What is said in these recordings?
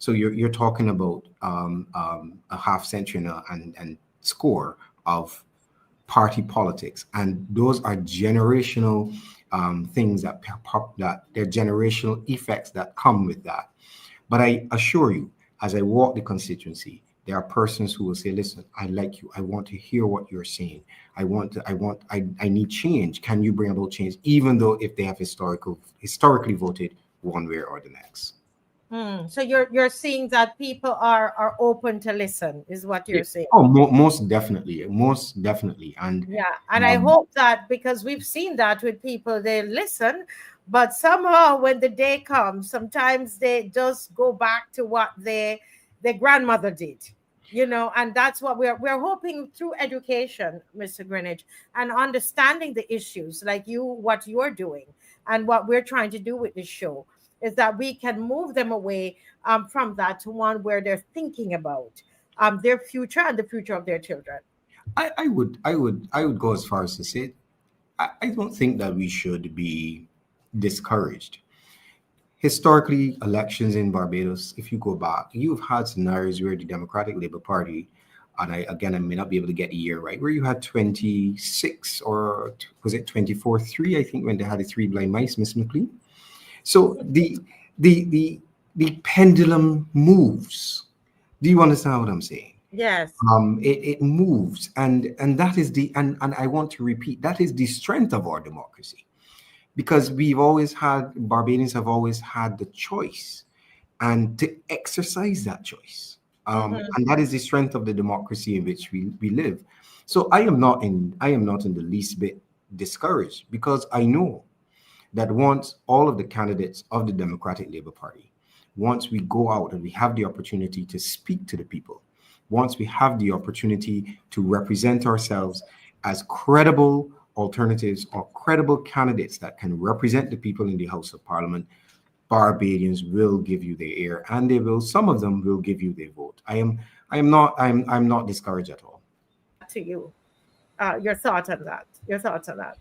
So you're talking about a half century and score of party politics, and those are generational things that that they're generational effects that come with that. But I assure you, as I walk the constituency, there are persons who will say, listen, I like you. I want to hear what you're saying. I need change. Can you bring about change? Even though if they have historically voted one way or the next. So you're seeing that people are open to listen, is what Yeah. you're saying. Oh, most definitely. And Yeah, and I um, hope that, because we've seen that with people, they listen, but somehow when the day comes, sometimes they just go back to what their grandmother did, and that's what we're hoping through education, Mr. Greenwich, and understanding the issues, like what you're doing, and what we're trying to do with this show, is that we can move them away from that to one where they're thinking about their future and the future of their children. I would go as far as to say I don't think that we should be discouraged. Historically, elections in Barbados, if you go back, you've had scenarios where the Democratic Labour Party, and I may not be able to get the year right, where you had 26 or was it 24-3, I think, when they had the three blind mice, Miss McLean. So the pendulum moves. Do you understand what I'm saying? Yes. It moves, and that is and I want to repeat, that is the strength of our democracy, because Barbadians have always had the choice and to exercise that choice. Hmm. And that is the strength of the democracy in which we live. So I am not in the least bit discouraged, because I know that once all of the candidates of the Democratic Labour Party, once we go out and we have the opportunity to speak to the people, once we have the opportunity to represent ourselves as credible alternatives or credible candidates that can represent the people in the House of Parliament, Barbadians will give you their ear, and some of them will give you their vote. I'm not discouraged at all. To you, your thoughts on that. Your thoughts on that.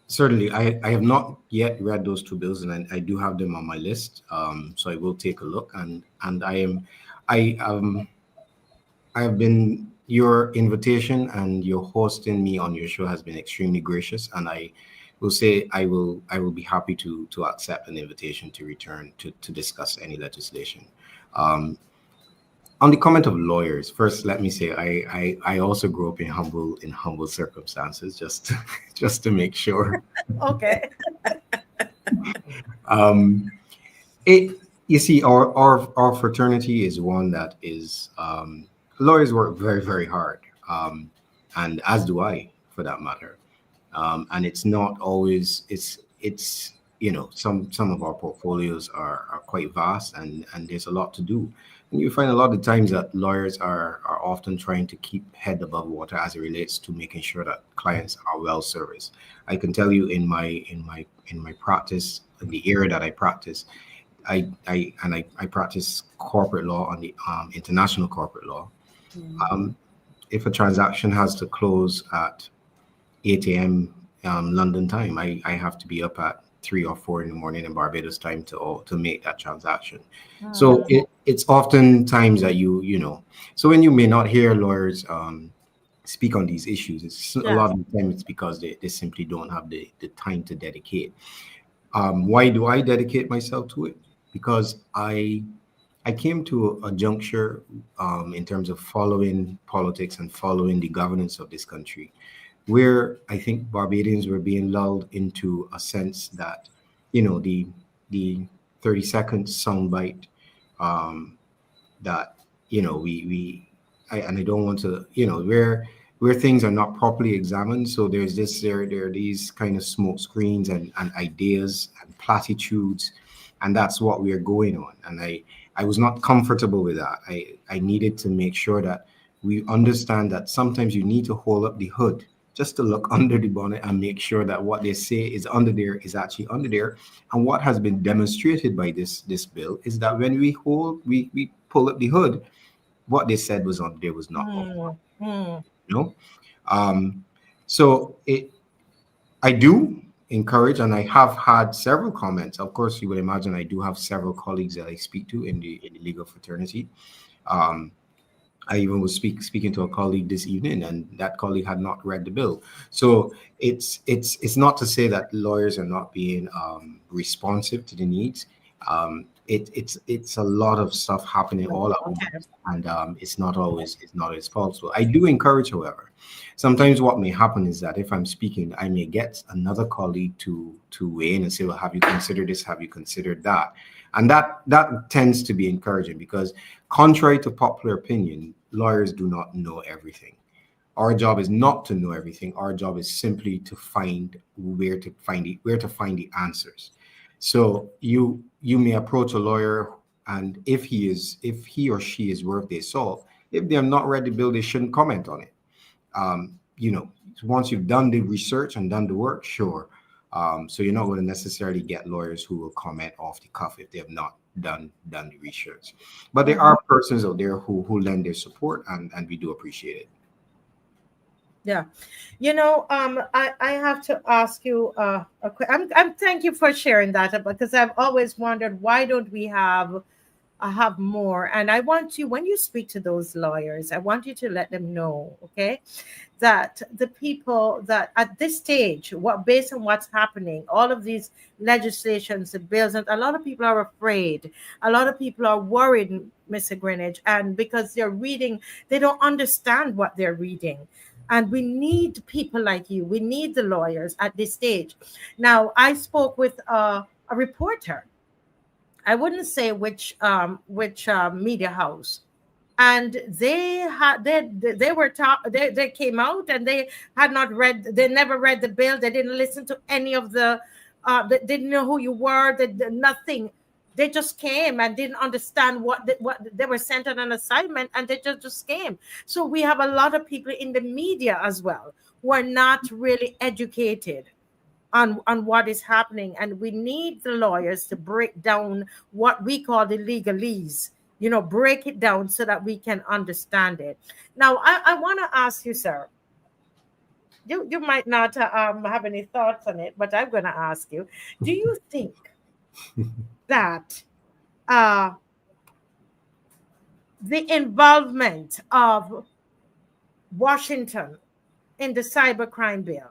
Certainly, I have not yet read those two bills, and I do have them on my list. So I will take a look, and I I have been your invitation and your hosting me on your show has been extremely gracious, and I will say I will be happy to accept an invitation to return to discuss any legislation. Um, on the comment of lawyers, first let me say I also grew up in humble circumstances, just just to make sure. Okay. Um, it you see our fraternity is one that is lawyers work very very hard, and as do I for that matter. And it's not always it's some of our portfolios are quite vast, and there's a lot to do, and you find a lot of times that lawyers are often trying to keep head above water as it relates to making sure that clients are well serviced. I can tell you in my practice, in the area that I practice, I practice corporate law on the international corporate law. um, if a transaction has to close at 8 a.m. London time, I have to be up at 3 or 4 in the morning in Barbados time to make that transaction. So Mm. it's often times that so when you may not hear lawyers speak on these issues, it's a Yeah. lot of the time it's because they simply don't have the time to dedicate. Why do I dedicate myself to it? Because I came to a juncture in terms of following politics and following the governance of this country, where I think Barbadians were being lulled into a sense that, the 30-second soundbite, um, that and I don't want to, where things are not properly examined. So there are these kind of smoke screens and ideas and platitudes, and that's what we are going on. And I was not comfortable with that. I needed to make sure that we understand that sometimes you need to hold up the hood just to look under the bonnet and make sure that what they say is under there is actually under there. And what has been demonstrated by this bill is that when we pull up the hood, what they said was under there was not up, Mm. Mm. you know. Um, so I do. encourage, and I have had several comments. Of course, you would imagine I do have several colleagues that I speak to in the legal fraternity. Um, I even was speaking to a colleague this evening, and that colleague had not read the bill. So it's not to say that lawyers are not being responsive to the needs. It's a lot of stuff happening all at Okay. once, and it's not always possible. I do encourage, however, sometimes what may happen is that if I'm speaking, I may get another colleague to weigh in and say, "Well, have you considered this? Have you considered that?" And that tends to be encouraging because, contrary to popular opinion, lawyers do not know everything. Our job is not to know everything. Our job is simply to find where to find the answers. So you may approach a lawyer, and if he or she is worth their salt, if they have not read the bill, they shouldn't comment on it. You know, once you've done the research and done the work, sure. So you're not going to necessarily get lawyers who will comment off the cuff if they have not done the research. But there Mhm. are persons out there who lend their support, and we do appreciate it. Yeah. I have to ask you I'm thank you for sharing that because I've always wondered why don't we have I have more. And I want you, when you speak to those lawyers, I want you to let them know, okay, that the people that at this stage, what based on what's happening, all of these legislations, the bills, and a lot of people are afraid. A lot of people are worried, Mr. Greenwich, and because they're reading, they don't understand what they're reading. And we need people like you. We need the lawyers at this stage. Now, I spoke with a reporter. I wouldn't say which media house, and they were taught they came out and they had not read, they never read the bill, they didn't listen to any of the they didn't know who you were, nothing. They just came and didn't understand what they were sent on an assignment, and they just came. So we have a lot of people in the media as well who are not really educated on what is happening, and we need the lawyers to break down what we call the legalese, break it down so that we can understand it. Now I want to ask you, sir, you might not have any thoughts on it, but I'm going to ask you, do you think that uh, the involvement of Washington in the cybercrime bill,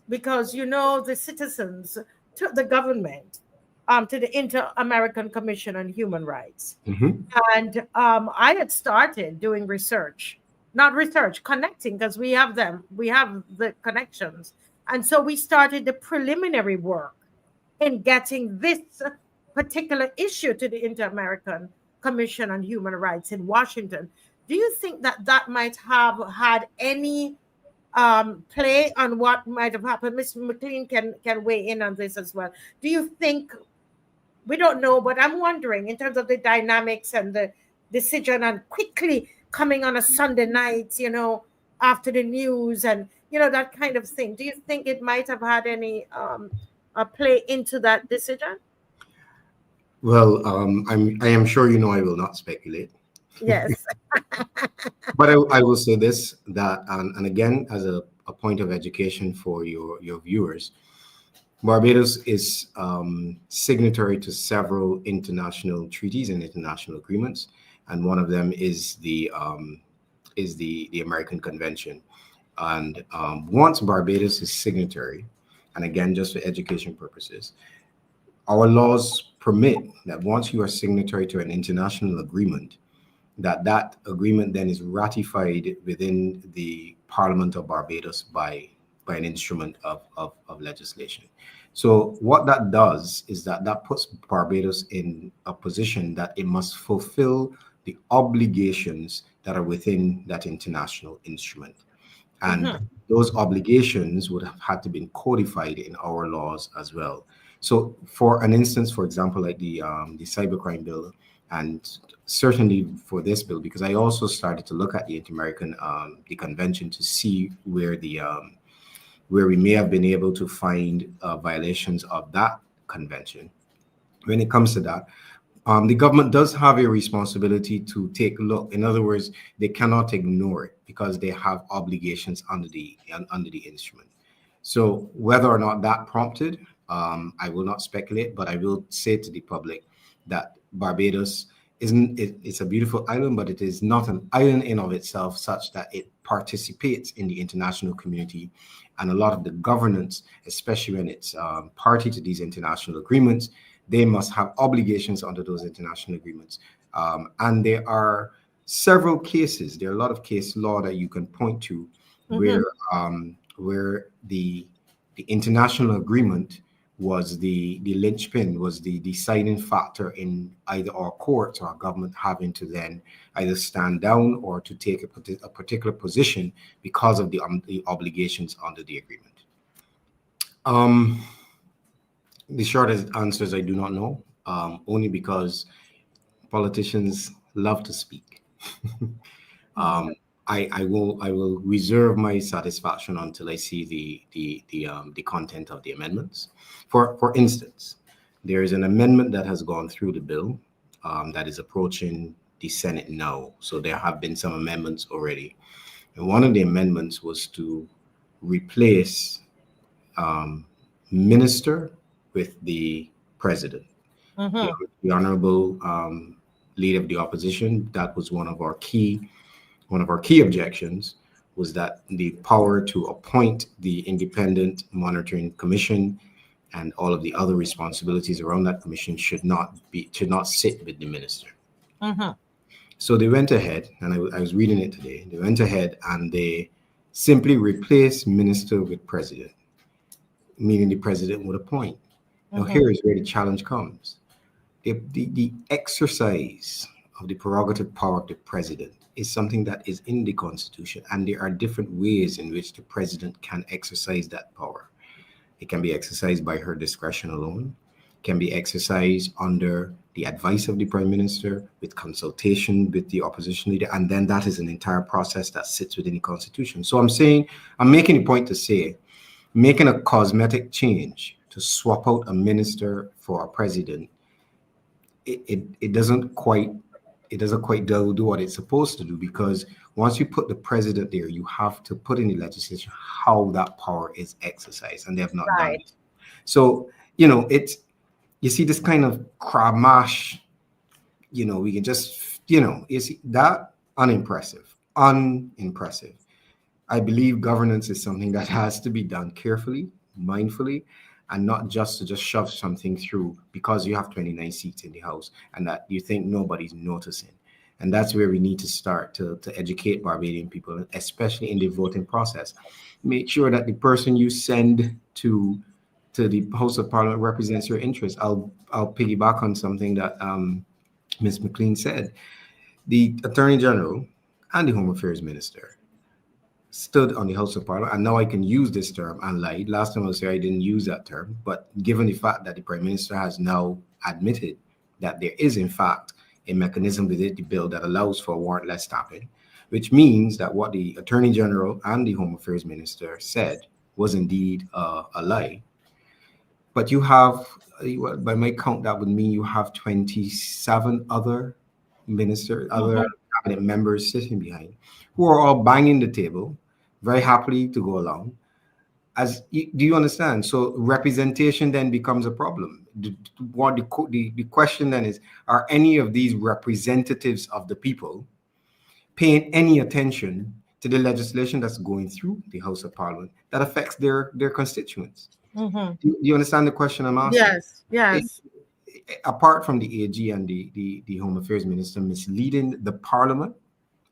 because the citizens took the government to the Inter-American Commission on Human Rights. Mhm. And I had started doing research, not research, connecting, because we have the connections. And so we started the preliminary work in getting this particular issue to the Inter-American Commission on Human Rights in Washington. Do you think that that might have had any play on what might have happened? Ms. McLean can weigh in on this as well. Do you think, we don't know, but I'm wondering in terms of the dynamics and the decision and quickly coming on a Sunday night, after the news and that kind of thing. Do you think it might have had any play into that decision? Well, I am sure you know I will not speculate, Yes. but I will say this, that and again, as a point of education for your viewers, Barbados is signatory to several international treaties and international agreements, and one of them is the American Convention. And once Barbados is signatory, and again, just for education purposes, our laws permit that once you are signatory to an international agreement, that agreement then is ratified within the Parliament of Barbados by an instrument of legislation. So what that does is that puts Barbados in a position that it must fulfill the obligations that are within that international instrument. And Mhm. those obligations would have had to be codified in our laws as well. So, for an instance, for example, like the cybercrime bill, and certainly for this bill, because I also started to look at the Inter-American the convention to see where we may have been able to find violations of that convention. When it comes to that, the government does have a responsibility to take a look. In other words, they cannot ignore it because they have obligations under the instrument. So whether or not that prompted, I will not speculate, but I will say to the public that Barbados it's a beautiful island, but it is not an island in of itself such that it participates in the international community. And a lot of the governance, especially when it's party to these international agreements, they must have obligations under those international agreements. And there are several cases, there are a lot of case law that you can point to Mm-hmm. where the international agreement was the linchpin, was the deciding factor in either our courts or our government having to then either stand down or to take a particular position because of the obligations under the agreement. Um, the shortest answer is I do not know, only because politicians love to speak. Mm-hmm. um, I will reserve my satisfaction until I see the content of the amendments. For instance, there is an amendment that has gone through the bill that is approaching the Senate now. So there have been some amendments already, and one of the amendments was to replace um, minister with the president. The, Mm-hmm. the honorable leader of the opposition. That was one of our key objections was that the power to appoint the independent monitoring commission and all of the other responsibilities around that commission should not sit with the minister. Mm-hmm. So they went ahead, and I was reading it today. They went ahead and they simply replaced minister with president, meaning the president would appoint. Now Mm-hmm. here is where the challenge comes. The exercise of the prerogative power of the president is something that is in the Constitution, and there are different ways in which the president can exercise that power. It can be exercised by her discretion alone, can be exercised under the advice of the prime minister with consultation with the opposition leader, and then that is an entire process that sits within the Constitution. So I'm making a point to say, making a cosmetic change to swap out a minister for a president, it doesn't quite do what it's supposed to do, because once you put the president there, you have to put in the legislation how that power is exercised, and they have not done Right. it. So it's, you see this kind of crab mash. We can just, you see that unimpressive. I believe governance is something that has to be done carefully, mindfully, and not just to just shove something through because you have 29 seats in the House and that you think nobody's noticing. And that's where we need to start to educate Barbadian people, especially in the voting process. Make sure that the person you send to the House of Parliament represents your interests. I'll piggyback on something that Ms. McLean said. The Attorney General and the Home Affairs Minister stood on the House of Parliament, and now I can use this term and lied. Last time I was here, I didn't use that term, but given the fact that the Prime Minister has now admitted that there is, in fact, a mechanism within the bill that allows for warrantless stopping, which means that what the Attorney General and the Home Affairs Minister said was indeed a lie. But you have, by my count, that would mean you have 27 other Mm-hmm. cabinet members sitting behind, who are all banging the table, very happily to go along. Do you understand? So representation then becomes a problem. The question then is: are any of these representatives of the people paying any attention to the legislation that's going through the House of Parliament that affects their constituents? Mm-hmm. Do you understand the question I'm asking? Yes. Yes. Apart from the AG and the Home Affairs Minister misleading the Parliament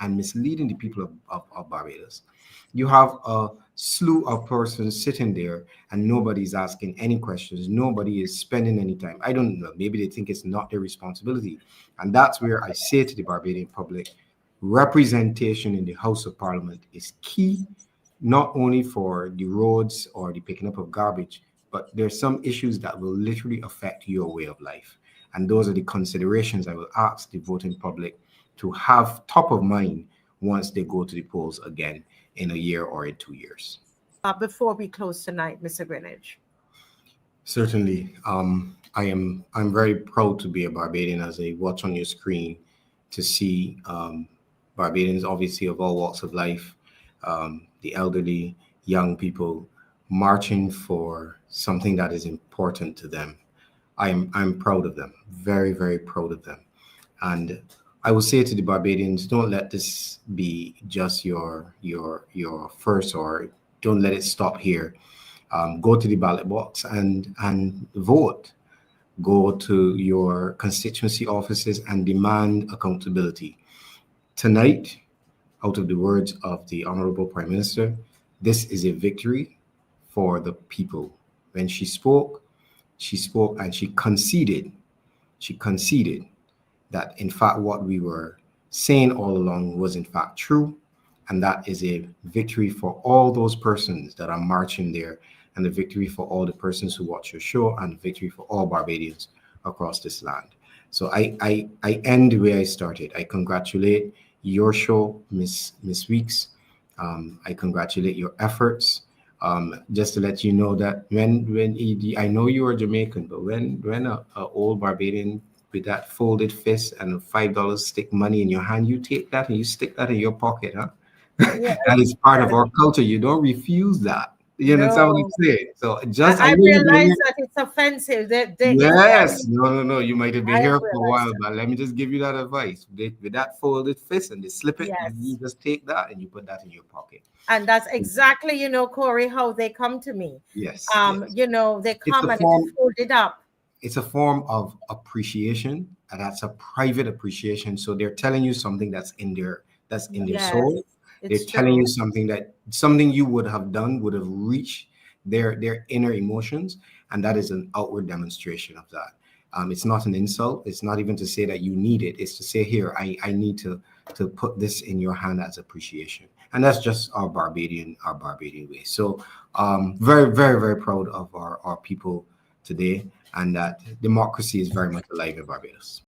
and misleading the people of Barbados, you have a slew of persons sitting there and nobody's asking any questions. Nobody is spending any time. I don't know. Maybe they think it's not their responsibility. And that's where I say to the Barbadian public, representation in the House of Parliament is key, not only for the roads or the picking up of garbage, but there's some issues that will literally affect your way of life. And those are the considerations I will ask the voting public to have top of mind once they go to the polls again in a year or in 2 years. Before we close tonight, Mr. Greenridge. Certainly. I'm very proud to be a Barbadian. As I watch on your screen to see Barbadians, obviously of all walks of life, the elderly, young people, marching for something that is important to them. I'm proud of them, very, very proud of them. And I will say to the Barbadians, don't let this be just your first, or don't let it stop here. Go to the ballot box and vote. Go to your constituency offices and demand accountability. Tonight, out of the words of the Honorable Prime Minister, this is a victory for the people. When she spoke and she conceded that in fact what we were saying all along was in fact true. And that is a victory for all those persons that are marching there, and a victory for all the persons who watch your show, and a victory for all Barbadians across this land. So I end where I started. I congratulate your show, Miss Weeks. I congratulate your efforts. Just to let you know that I know you are Jamaican, but when a old Barbadian with that folded fist and $5 stick money in your hand, you take that and you stick that in your pocket, huh? Yeah. That is part of our culture. You don't refuse that. You understand what I'm No, saying? So just I I know you've been realize here. that it's offensive. It's Yes, very. no, no, no. You might have been I have here for a realized while, that. but let me just give you that advice. With that folded fist and they slip it, you Yes. just take that and you put that in your pocket. And that's exactly, Corey, how they come to me. Yes, yes. They It's come a and it's form. folded up. It's a form of appreciation, and that's a private appreciation. So they're telling you something that's in their Yes, soul. They're it's telling you true. something you would have done would have reached their inner emotions, and that is an outward demonstration of that. It's not an insult. It's not even to say that you need it. It's to say, here, I need to put this in your hand as appreciation, and that's just our Barbadian way. So very, very, very proud of our people today, and that democracy is very much alive in Barbados.